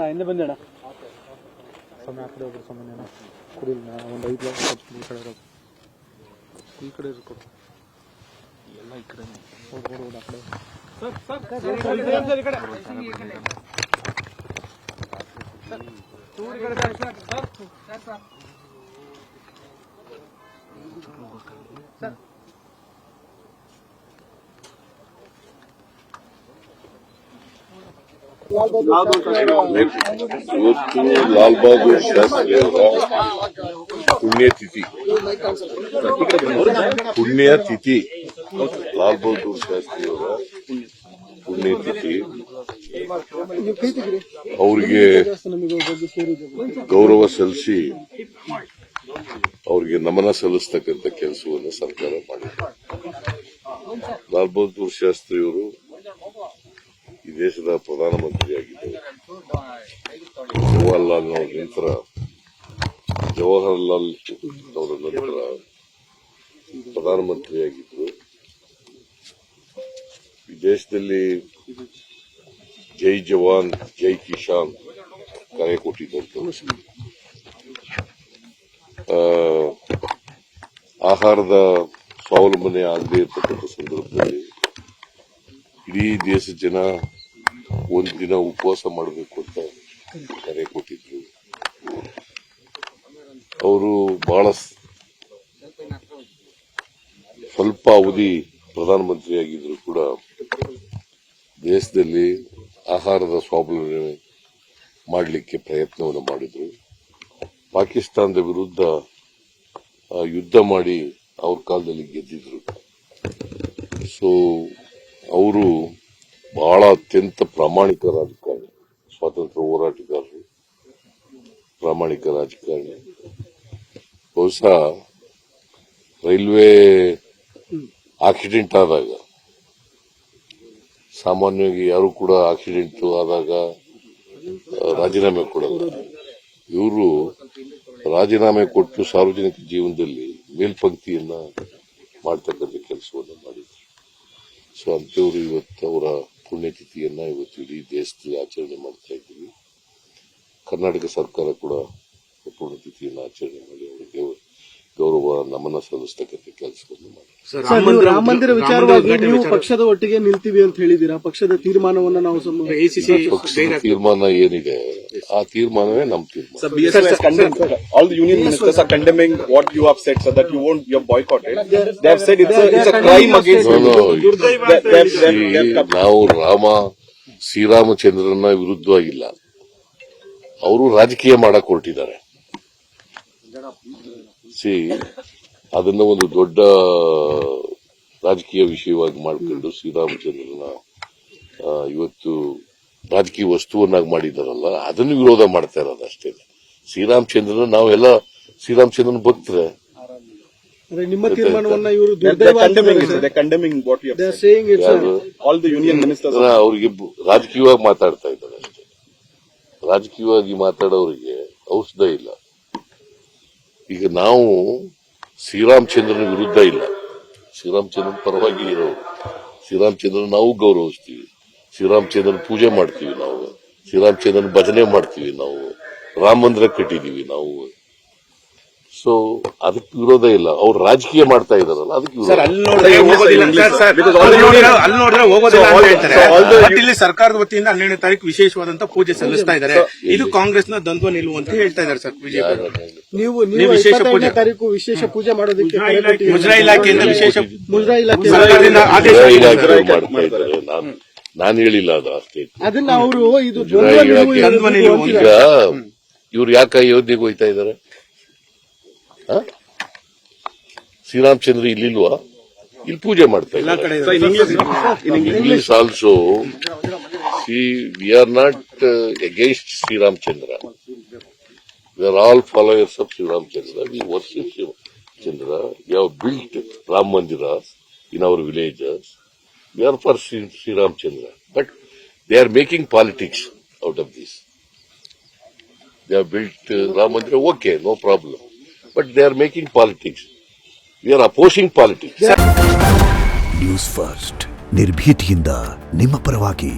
ಹಿಂದೆ ಬಂದೇಣ ಸಮಯ ಆ ಕಡೆ ಹೋಗ್ರಿ ಸಮಯ ಕುಡಿಲ್ಲ ಒಂದು 5 ಗ್ಲಾಸ್ ಈ ಕಡೆ ಇರೋದು ಈ ಕಡೆ ಇರ್ಕೊ ಎಲ್ಲ ಈ ಕಡೆ ಓಡ್ ಆ ಕಡೆ ಇವತ್ತು ಲಾಲ್ ಬಹದ್ದೂರ್ ಶಾಸ್ತ್ರಿ ಅವರ ಪುಣ್ಯತಿಥಿ ಲಾಲ್ ಬಹದ್ದೂರ್ ಶಾಸ್ತ್ರಿ ಅವರ ಪುಣ್ಯತಿಥಿ. ಅವರಿಗೆ ಗೌರವ ಸಲ್ಲಿಸಿ ಅವರಿಗೆ ನಮನ ಸಲ್ಲಿಸ್ತಕ್ಕಂಥ ಕೆಲಸವನ್ನು ಸರ್ಕಾರ ಮಾಡಿದೆ. ಲಾಲ್ ಬಹದ್ದೂರ್ ಶಾಸ್ತ್ರಿಯವರು ಈ ದೇಶದ ಪ್ರಧಾನಮಂತ್ರಿಯಾಗಿದ್ದರು. ಜವಾಹರ್ಲಾಲ್ ಅವರ ನಂತರ ಪ್ರಧಾನಮಂತ್ರಿಯಾಗಿದ್ದರು. ಈ ದೇಶದಲ್ಲಿ ಜೈ ಜವಾನ್ ಜೈ ಕಿಸಾನ್ ಕರೆ ಕೊಟ್ಟಿದ್ದಂಥವ್ರು. ಆಹಾರದ ಸ್ವಾವಲಂಬನೆ ಆಗದೇ ಇರತಕ್ಕಂಥ ಸಂದರ್ಭದಲ್ಲಿ ಇಡೀ ದೇಶದ ಜನ ಒಂದು ದಿನ ಉಪವಾಸ ಮಾಡಬೇಕು ಅಂತ ಕರೆ ಕೊಟ್ಟಿದ್ರು. ಅವರು ಬಹಳ ಸ್ವಲ್ಪ ಅವಧಿ ಪ್ರಧಾನಮಂತ್ರಿಯಾಗಿದ್ರು ಕೂಡ ದೇಶದಲ್ಲಿ ಆಹಾರದ ಸ್ವಾವಲಂಬನೆ ಮಾಡಲಿಕ್ಕೆ ಪ್ರಯತ್ನವನ್ನು ಮಾಡಿದ್ರು. ಪಾಕಿಸ್ತಾನದ ವಿರುದ್ಧ ಯುದ್ಧ ಮಾಡಿ ಅವ್ರ ಕಾಲದಲ್ಲಿ ಗೆದ್ದಿದ್ರು. ಸೊ ಅವರು ಬಹಳ ಅತ್ಯಂತ ಪ್ರಾಮಾಣಿಕ ರಾಜಕಾರಣಿ, ಸ್ವಾತಂತ್ರ್ಯ ಹೋರಾಟಗಾರರು, ಪ್ರಾಮಾಣಿಕ ರಾಜಕಾರಣಿ. ಬಹುಶಃ ರೈಲ್ವೆ ಆಕ್ಸಿಡೆಂಟ್ ಆದಾಗ, ಸಾಮಾನ್ಯವಾಗಿ ಯಾರು ಕೂಡ ಆಕ್ಸಿಡೆಂಟ್ ಆದಾಗ ರಾಜೀನಾಮೆ ಕೊಡಲ್ಲ. ಇವರು ರಾಜೀನಾಮೆ ಕೊಟ್ಟು ಸಾರ್ವಜನಿಕ ಜೀವನದಲ್ಲಿ ಮೇಲ್ಪಂಕ್ತಿಯನ್ನ ಮಾಡ್ತಕ್ಕಂಥ ಕೆಲಸವನ್ನು ಮಾಡಿದ್ರು. ಸೊ ಅಂತವರು ಇವತ್ತು ಅವರ ಪುಣ್ಯತಿಥಿಯನ್ನ ಇವತ್ತು ಇಡೀ ದೇಶದಲ್ಲಿ ಆಚರಣೆ ಮಾಡ್ತಾ ಇದ್ದೀವಿ. ಕರ್ನಾಟಕ ಸರ್ಕಾರ ಕೂಡ ಪುಣ್ಯತಿಥಿಯನ್ನು ಆಚರಣೆ ಮಾಡಿ ಅವರಿಗೆ ಗೌರವ ನಮನ ಸಲ್ಲಿಸ್ತಕ್ಕಂಥ ಕೆಲಸವನ್ನು ಮಾಡಿ. ರಾಮ ಮಂದಿರ ವಿಚಾರವಾಗಿ ನೀವು ಪಕ್ಷದ ಒಟ್ಟಿಗೆ ನಿಲ್ತೀವಿ ಅಂತ ಹೇಳಿದೀರಾ. ಪಕ್ಷದ ತೀರ್ಮಾನವನ್ನ ನಾವು ಪಕ್ಷದ ತೀರ್ಮಾನ ಏನಿದೆ ಆ ತೀರ್ಮಾನವೇ ನಮ್ಮ ತೀರ್ಮಾನ. All the union ministers are condemning what you have said, so that you have boycotted. They have said it's a crime against. ನಾವು ಶ್ರೀರಾಮಚಂದ್ರನ ವಿರುದ್ಧವಾಗಿಲ್ಲ, ಅವರು ರಾಜಕೀಯ ಮಾಡಕ್ ಹೊರಟಿದ್ದಾರೆ. ಅದನ್ನ ಒಂದು ದೊಡ್ಡ ರಾಜಕೀಯ ವಿಷಯವಾಗಿ ಮಾಡಿಕೊಂಡು ಶ್ರೀರಾಮಚಂದ್ರನ ಇವತ್ತು ರಾಜಕೀಯ ವಸ್ತುವನ್ನಾಗಿ ಮಾಡಿದಾರಲ್ಲ, ಅದನ್ನು ವಿರೋಧ ಮಾಡ್ತಾ ಇರೋದು ಅಷ್ಟೇ. ಶ್ರೀರಾಮಚಂದ್ರನ ನಾವೆಲ್ಲ ಶ್ರೀರಾಮಚಂದ್ರನ ಭಕ್ತರೆ. ನಿಮ್ಮ ತೀರ್ಮಾನವನ್ನ ಇವರು ಅವರಿಗೆ ರಾಜಕೀಯವಾಗಿ ಮಾತಾಡ್ತಾ ಇದ್ದಾರೆ ಅಷ್ಟೇ. ರಾಜಕೀಯವಾಗಿ ಮಾತಾಡೋರಿಗೆ ಔಷಧ ಇಲ್ಲ. ಈಗ ನಾವು ಶ್ರೀರಾಮಚಂದ್ರನ ವಿರುದ್ಧ ಇಲ್ಲ, ಶ್ರೀರಾಮಚಂದ್ರನ ಪರವಾಗಿ ಇರೋರು. ಶ್ರೀರಾಮಚಂದ್ರನ ನಾವು ಗೌರವಿಸ್ತೀವಿ, ಶ್ರೀರಾಮಚಂದ್ರನ ಪೂಜೆ ಮಾಡ್ತೀವಿ, ನಾವು ಶ್ರೀರಾಮಚಂದ್ರನ ಭಜನೆ ಮಾಡ್ತೀವಿ, ನಾವು ರಾಮ ಮಂದಿರ ಕಟ್ಟಿದೀವಿ ನಾವು. ಸೊ ಅದಕ್ಕೆ ವಿರೋಧ ಇಲ್ಲ. ಅವ್ರು ರಾಜಕೀಯ ಮಾಡ್ತಾ ಇದಾರಲ್ಲ ಅದಕ್ಕೆ ಇಲ್ಲಿ ಸರ್ಕಾರದ ವತಿಯಿಂದ 12ನೇ ತಾರೀಕು ವಿಶೇಷವಾದಂತಹ ಪೂಜೆ ಸಲ್ಲಿಸ್ತಾ ಇದ್ದಾರೆ. ಇದು ಕಾಂಗ್ರೆಸ್ನ ದ್ವಂದ್ವ ನಿಲುವು ಅಂತ ಹೇಳ್ತಾ ಇದ್ದಾರೆ ಸರ್. ನೀವು ವಿಶೇಷ ಪೂಜೆ ತಾರೀಕು ವಿಶೇಷ ಪೂಜೆ ಮಾಡೋದಕ್ಕೆ ಮುಜರಾಯಿ ಇಲಾಖೆಯಿಂದ ವಿಶೇಷ ಮುಜರಾಯಿ ಇಲಾಖೆ ಮಾಡ್ತಾ ಇದ್ದಾರೆ. ನಾನು ಹೇಳಿಲ್ಲ ಅದು ಅಷ್ಟೇ. ಅದನ್ನ ಅವರು ಇದು ಈಗ ಇವ್ರು ಯಾಕೆ ಅಯೋಧ್ಯೆಗೆ ಹೋಯ್ತಾ ಇದ್ದಾರೆ? ಶ್ರೀರಾಮಚಂದ್ರ ಇಲ್ಲಿಲ್ವಾ? ಇಲ್ಲಿ ಪೂಜೆ ಮಾಡ್ತಾ ಇದ್ದಾರೆ. English also we are not against Shriramachandra. We are all followers of Sri Ramchandra. We worship Sri Ramchandra. We have built Ram Mandiras in our villages. We are for Sri Ramchandra. But they are making politics out of this. They have built Ram Mandira, okay, no problem. But they are making politics. We are opposing politics. News first ನಿರ್ಭೀತಿಯಿಂದ ನಿಮ್ಮ ಪರವಾಗಿ.